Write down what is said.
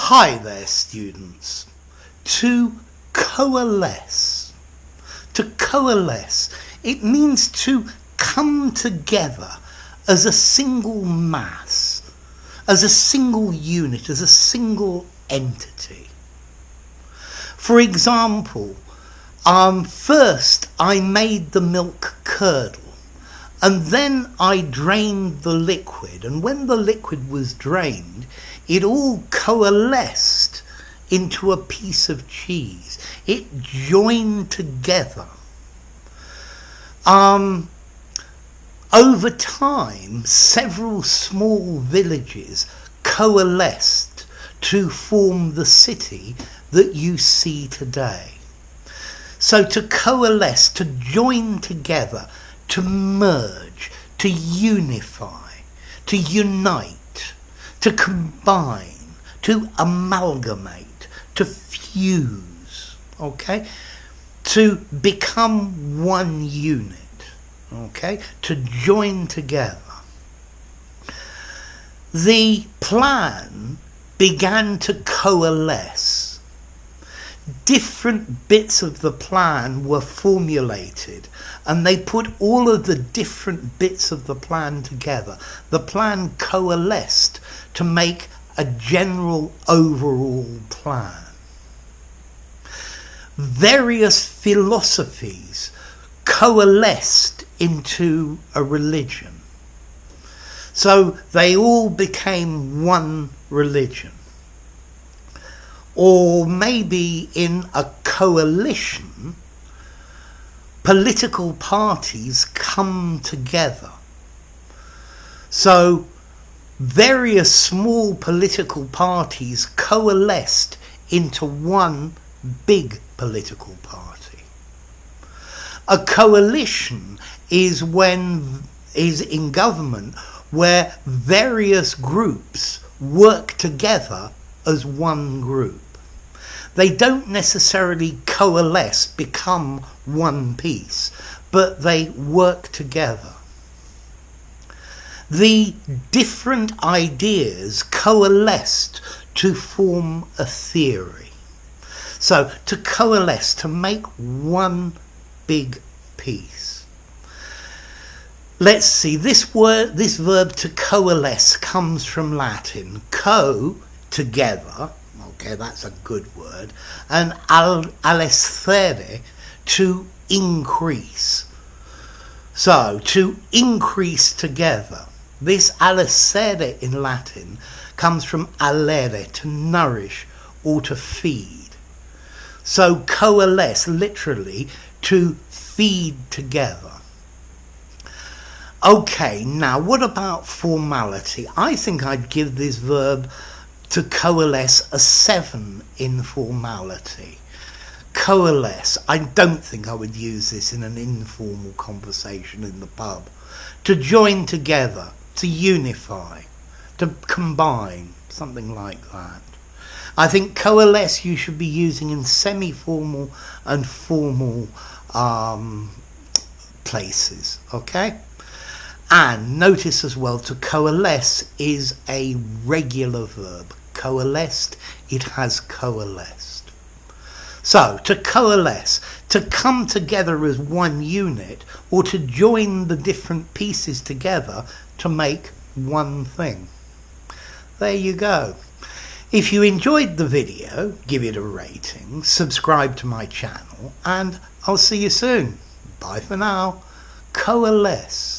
Hi there, students. To coalesce. To coalesce, it means to come together as a single mass, as a single unit, as a single entity. For example, first I made the milk curdle, and then I drained the liquid, and when the liquid was drained, it all coalesced into a piece of cheese. It joined together. Over time, several small villages coalesced to form the city that you see today. So to coalesce, to join together, to merge, to unify, to unite, to combine, to amalgamate, to fuse, okay? To become one unit, okay? To join together. The plan began to coalesce. Different bits of the plan were formulated, and they put all of the different bits of the plan together. The plan coalesced to make a general overall plan. Various philosophies coalesced into a religion. So they all became one religion. Or maybe in a coalition, political parties come together. So various small political parties coalesced into one big political party. A coalition is in government where various groups work together as one group. They don't necessarily coalesce, become one piece, but they work together. The different ideas coalesced to form a theory. So to coalesce, to make one big piece. Let's see, this verb to coalesce comes from Latin. Co, together, okay, that's a good word, and alescere, to increase. So, to increase together. This alescere in Latin comes from alere, to nourish or to feed. So, coalesce, literally, to feed together. Okay, now what about formality? I think I'd give this verb to coalesce a 7 in formality. Coalesce. I don't think I would use this in an informal conversation in the pub. To join together, to unify, to combine, something like that. I think coalesce you should be using in semi-formal and formal places, okay? And notice as well, to coalesce is a regular verb. Coalesced, it has coalesced. So, to coalesce, to come together as one unit, or to join the different pieces together to make one thing. There you go. If you enjoyed the video, give it a rating, subscribe to my channel, and I'll see you soon. Bye for now. Coalesce.